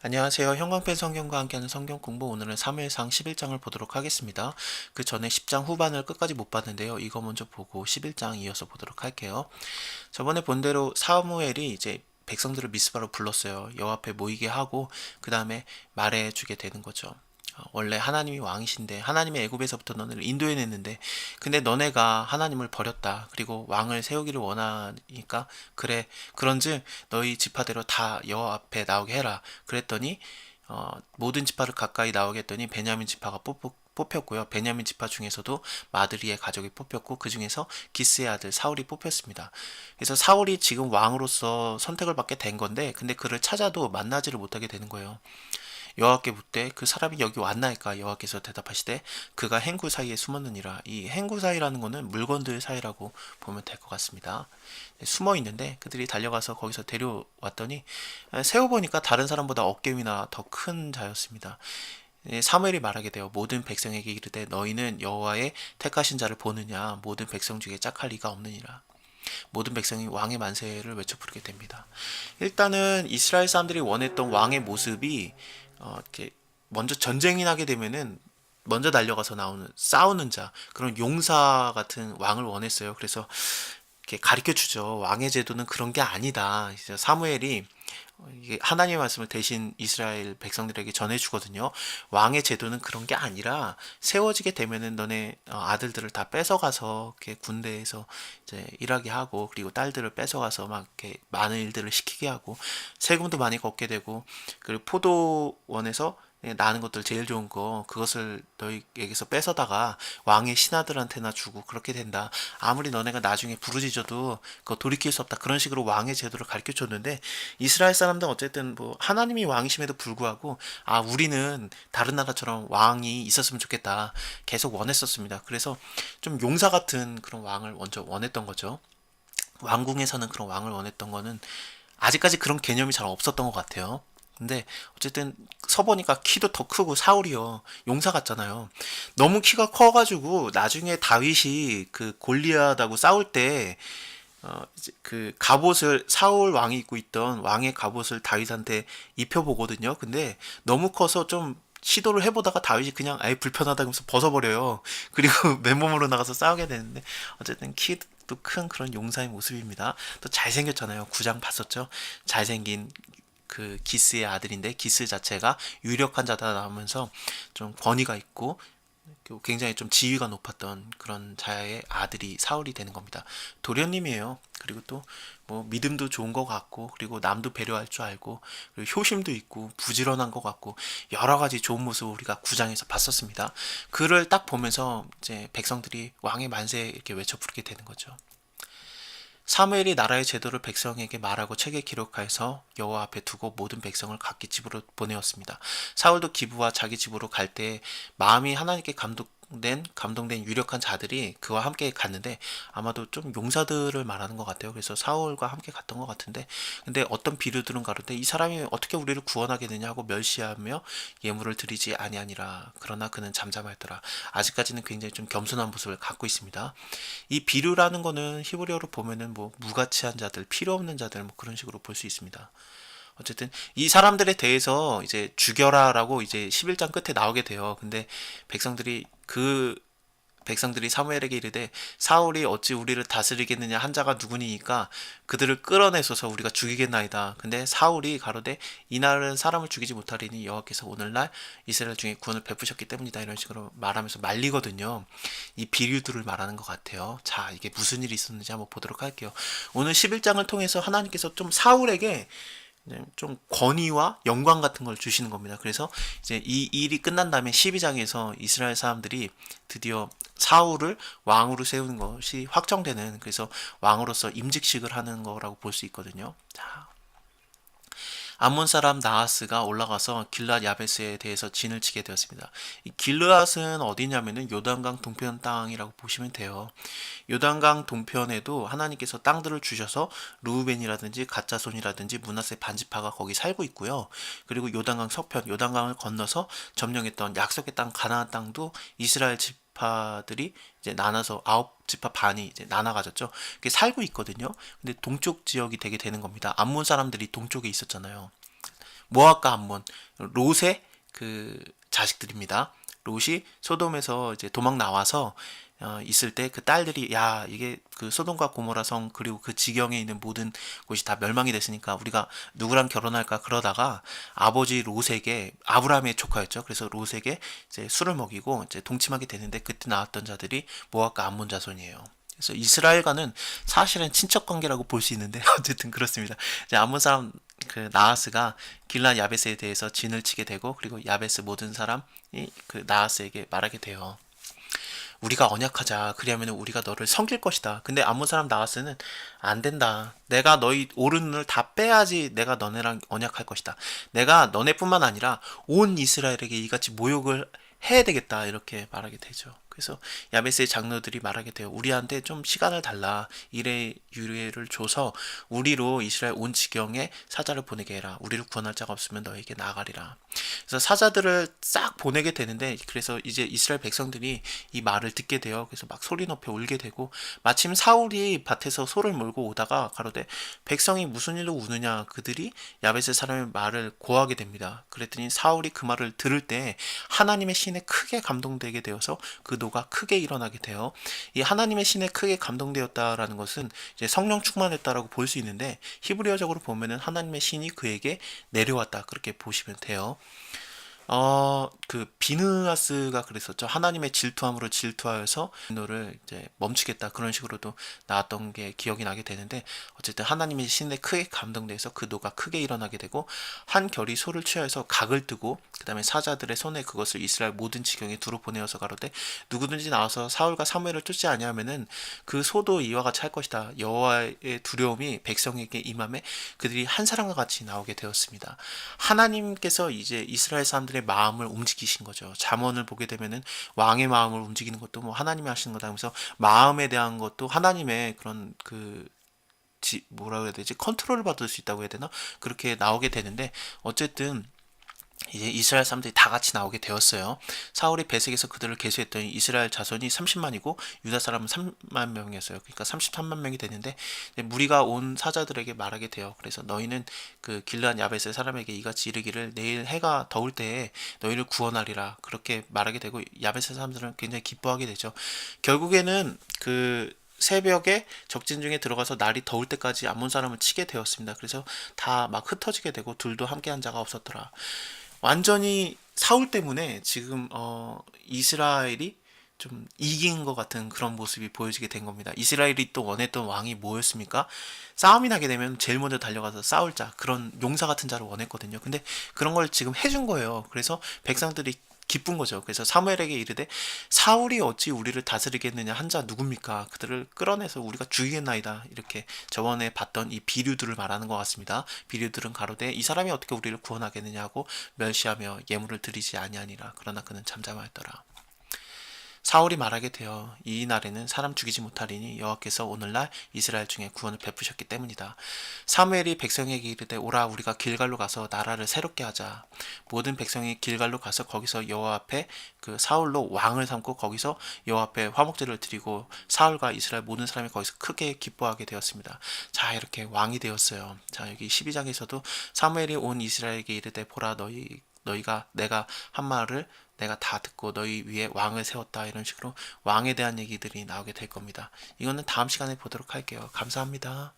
안녕하세요. 형광펜 성경과 함께하는 성경 공부 오늘은 사무엘상 11장을 보도록 하겠습니다. 그 전에 10장 후반을 끝까지 못 봤는데요. 이거 먼저 보고 11장 이어서 보도록 할게요. 저번에 본 대로 사무엘이 이제 백성들을 미스바로 불렀어요. 여호와 앞에 모이게 하고 그 다음에 말해주게 되는 거죠. 원래 하나님이 왕이신데 하나님이 애굽에서부터 너네를 인도해냈는데 근데 너네가 하나님을 버렸다. 그리고 왕을 세우기를 원하니까 그래 그런즉 너희 지파대로 다 여호와 앞에 나오게 해라. 그랬더니 모든 지파를 가까이 나오게 했더니 베냐민 지파가 뽑혔고요. 베냐민 지파 중에서도 마드리의 가족이 뽑혔고 그 중에서 기스의 아들 사울이 뽑혔습니다. 그래서 사울이 지금 왕으로서 선택을 받게 된 건데 근데 그를 찾아도 만나지를 못하게 되는 거예요. 여호와께 묻되 그 사람이 여기 왔나이까 여호와께서 대답하시되 그가 행구 사이에 숨었느니라. 이 행구 사이라는 거는 물건들 사이라고 보면 될 것 같습니다. 숨어 있는데 그들이 달려가서 거기서 데려왔더니 세어보니까 다른 사람보다 어깨 위나 더 큰 자였습니다. 사무엘이 말하게 되어 모든 백성에게 이르되 너희는 여호와의 택하신 자를 보느냐 모든 백성 중에 짝할 리가 없느니라. 모든 백성이 왕의 만세를 외쳐 부르게 됩니다. 일단은 이스라엘 사람들이 원했던 왕의 모습이 이렇게 먼저 전쟁이 나게 되면은 먼저 달려가서 나오는 싸우는 자 그런 용사 같은 왕을 원했어요. 그래서 이렇게 가르쳐 주죠. 왕의 제도는 그런 게 아니다. 이제 사무엘이 이게 하나님의 말씀을 대신 이스라엘 백성들에게 전해주거든요. 왕의 제도는 그런 게 아니라 세워지게 되면은 너네 아들들을 다 뺏어가서 이렇게 군대에서 이제 일하게 하고 그리고 딸들을 뺏어가서 막 이렇게 많은 일들을 시키게 하고 세금도 많이 걷게 되고 그리고 포도원에서 나는 것들 제일 좋은 거 그것을 너희에게서 뺏어다가 왕의 신하들한테나 주고 그렇게 된다. 아무리 너네가 나중에 부르짖어도 그거 돌이킬 수 없다. 그런 식으로 왕의 제도를 가르쳐 줬는데 이스라엘 사람들은 어쨌든 뭐 하나님이 왕이심에도 불구하고 우리는 다른 나라처럼 왕이 있었으면 좋겠다. 계속 원했었습니다. 그래서 좀 용사 같은 그런 왕을 먼저 원했던 거죠. 왕궁에서는 그런 왕을 원했던 거는 아직까지 그런 개념이 잘 없었던 것 같아요. 근데 어쨌든 서보니까 키도 더 크고 사울이요 용사 같잖아요. 너무 키가 커가지고 나중에 다윗이 그 골리앗하고 싸울 때 이제 그 갑옷을 사울 왕이 입고 있던 왕의 갑옷을 다윗한테 입혀보거든요. 근데 너무 커서 좀 시도를 해보다가 다윗이 그냥 아예 불편하다면서 벗어버려요. 그리고 맨몸으로 나가서 싸우게 되는데 어쨌든 키도 큰 그런 용사의 모습입니다. 또 잘생겼잖아요. 구장 봤었죠? 잘생긴 그 기스의 아들인데 기스 자체가 유력한 자다 나오면서 좀 권위가 있고 굉장히 좀 지위가 높았던 그런 자의 아들이 사울이 되는 겁니다. 도련님이에요. 그리고 또 뭐 믿음도 좋은 것 같고 그리고 남도 배려할 줄 알고 그리고 효심도 있고 부지런한 것 같고 여러 가지 좋은 모습을 우리가 구장에서 봤었습니다. 그를 딱 보면서 이제 백성들이 왕의 만세 이렇게 외쳐 부르게 되는 거죠. 사무엘이 나라의 제도를 백성에게 말하고 책에 기록하여서 여호와 앞에 두고 모든 백성을 각기 집으로 보내었습니다. 사울도 기브와 자기 집으로 갈 때 마음이 하나님께 감동된 유력한 자들이 그와 함께 갔는데 아마도 좀 용사들을 말하는 것 같아요. 그래서 사울과 함께 갔던 것 같은데 근데 어떤 비류들은 가로되 이 사람이 어떻게 우리를 구원하겠느냐 하고 멸시하며 예물을 드리지 아니하니라. 그러나 그는 잠잠하였더라. 아직까지는 굉장히 좀 겸손한 모습을 갖고 있습니다. 이 비류라는 거는 히브리어로 보면은 뭐 무가치한 자들, 필요 없는 자들 뭐 그런 식으로 볼 수 있습니다. 어쨌든 이 사람들에 대해서 이제 죽여라라고 이제 11장 끝에 나오게 돼요. 근데 백성들이 사무엘에게 이르되 사울이 어찌 우리를 다스리겠느냐 한 자가 누구니까 그들을 끌어내소서 우리가 죽이겠나이다. 근데 사울이 가로되 이날은 사람을 죽이지 못하리니 여호와께서 오늘날 이스라엘 중에 구원을 베푸셨기 때문이다. 이런 식으로 말하면서 말리거든요. 이 비류들을 말하는 것 같아요. 자, 이게 무슨 일이 있었는지 한번 보도록 할게요. 오늘 11장을 통해서 하나님께서 좀 사울에게 좀 권위와 영광 같은 걸 주시는 겁니다. 그래서 이제 이 일이 끝난 다음에 12장에서 이스라엘 사람들이 드디어 사울을 왕으로 세우는 것이 확정되는 그래서 왕으로서 임직식을 하는 거라고 볼 수 있거든요. 자, 암몬 사람 나하스가 올라가서 길앗 야베스에 대해서 진을 치게 되었습니다. 이 길앗은 어디냐면은 요단강 동편 땅이라고 보시면 돼요. 요단강 동편에도 하나님께서 땅들을 주셔서 루우벤이라든지 갓자손이라든지 므낫세 반지파가 거기 살고 있고요. 그리고 요단강 서편, 요단강을 건너서 점령했던 약속의 땅 가나안 땅도 이스라엘 지파들이 이제 나눠서 아홉 지파 반이 이제 나눠 가졌죠. 그게 살고 있거든요. 근데 동쪽 지역이 되게 되는 겁니다. 암몬 사람들이 동쪽에 있었잖아요. 모압과 암몬, 롯의 그 자식들입니다. 롯이 소돔에서 이제 도망 나와서 있을 때 그 딸들이 야 이게 그 소돔과 고모라 성 그리고 그 지경에 있는 모든 곳이 다 멸망이 됐으니까 우리가 누구랑 결혼할까 그러다가 아버지 롯에게 아브라함의 조카였죠. 그래서 롯에게 이제 술을 먹이고 이제 동침하게 되는데 그때 나왔던 자들이 모압과 암몬 자손이에요. 그래서 이스라엘과는 사실은 친척 관계라고 볼 수 있는데 어쨌든 그렇습니다. 이제 암몬 사람 그 나하스가 길란 야베스에 대해서 진을 치게 되고 그리고 야베스 모든 사람이 그 나하스에게 말하게 돼요. 우리가 언약하자. 그리하면 우리가 너를 섬길 것이다. 근데 암몬 사람 나하스는 안 된다. 내가 너희 오른을 다 빼야지 내가 너네랑 언약할 것이다. 내가 너네뿐만 아니라 온 이스라엘에게 이같이 모욕을 해야 되겠다. 이렇게 말하게 되죠. 그래서 야베스의 장로들이 말하게 돼요. 우리한테 좀 시간을 달라. 이래 유례를 줘서 우리로 이스라엘 온 지경에 사자를 보내게 해라. 우리를 구원할 자가 없으면 너에게 나아가리라. 그래서 사자들을 싹 보내게 되는데 그래서 이제 이스라엘 백성들이 이 말을 듣게 돼요. 그래서 막 소리 높여 울게 되고 마침 사울이 밭에서 소를 몰고 오다가 가로되 백성이 무슨 일로 우느냐 그들이 야베스 사람의 말을 고하게 됩니다. 그랬더니 사울이 그 말을 들을 때 하나님의 신에 크게 감동되게 되어서 그 노가 크게 일어나게 돼요. 이 하나님의 신에 크게 감동되었다라는 것은 이제 성령 충만했다라고 볼 수 있는데 히브리어적으로 보면은 하나님의 신이 그에게 내려왔다 그렇게 보시면 돼요. 그 비느하스가 그랬었죠. 하나님의 질투함으로 질투하여서 분노를 이제 멈추겠다 그런 식으로도 나왔던 게 기억이 나게 되는데 어쨌든 하나님의 신에 크게 감동돼서 그 노가 크게 일어나게 되고 한 결이 소를 취하여서 각을 뜨고 그 다음에 사자들의 손에 그것을 이스라엘 모든 지경에 두루 보내어서 가로되 누구든지 나와서 사울과 사무엘을 쫓지 아니하면은 그 소도 이와 같이 할 것이다. 여호와의 두려움이 백성에게 임함에 그들이 한 사람과 같이 나오게 되었습니다. 하나님께서 이제 이스라엘 사람들의 마음을 움직이신 거죠. 잠언을 보게 되면은 왕의 마음을 움직이는 것도 뭐 하나님이 하시는 거다 하면서 마음에 대한 것도 하나님의 그런 그 뭐라 그래야 되지? 컨트롤을 받을 수 있다고 해야 되나? 그렇게 나오게 되는데 어쨌든 이제 이스라엘 사람들이 다 같이 나오게 되었어요. 사울이 베색에서 그들을 계수했더니 이스라엘 자손이 30만이고 유다 사람은 3만 명이었어요. 그러니까 33만 명이 되는데 무리가 온 사자들에게 말하게 돼요. 그래서 너희는 그 길르한 야베스 사람에게 이같이 이르기를 내일 해가 더울 때에 너희를 구원하리라 그렇게 말하게 되고 야베스 사람들은 굉장히 기뻐하게 되죠. 결국에는 그 새벽에 적진 중에 들어가서 날이 더울 때까지 암몬 사람을 치게 되었습니다. 그래서 다 막 흩어지게 되고 둘도 함께한 자가 없었더라. 완전히 사울 때문에 지금 이스라엘이 좀 이긴 것 같은 그런 모습이 보여지게 된 겁니다. 이스라엘이 또 원했던 왕이 뭐였습니까? 싸움이 나게 되면 제일 먼저 달려가서 싸울 자, 그런 용사 같은 자를 원했거든요. 근데 그런 걸 지금 해준 거예요. 그래서 백성들이 기쁜 거죠. 그래서 사무엘에게 이르되 사울이 어찌 우리를 다스리겠느냐 한 자 누굽니까? 그들을 끌어내서 우리가 죽이겠나이다. 이렇게 저번에 봤던 이 비류들을 말하는 것 같습니다. 비류들은 가로되 이 사람이 어떻게 우리를 구원하겠느냐 하고 멸시하며 예물을 드리지 아니하니라. 그러나 그는 잠잠하였더라. 사울이 말하게 되어 이 날에는 사람 죽이지 못하리니 여호와께서 오늘날 이스라엘 중에 구원을 베푸셨기 때문이다. 사무엘이 백성에게 이르되 오라 우리가 길갈로 가서 나라를 새롭게 하자. 모든 백성이 길갈로 가서 거기서 여호와 앞에 그 사울로 왕을 삼고 거기서 여호와 앞에 화목제를 드리고 사울과 이스라엘 모든 사람이 거기서 크게 기뻐하게 되었습니다. 자 이렇게 왕이 되었어요. 자 여기 12장에서도 사무엘이 온 이스라엘에게 이르되 보라 너희가 내가 한 말을 내가 다 듣고 너희 위에 왕을 세웠다 이런 식으로 왕에 대한 얘기들이 나오게 될 겁니다. 이거는 다음 시간에 보도록 할게요. 감사합니다.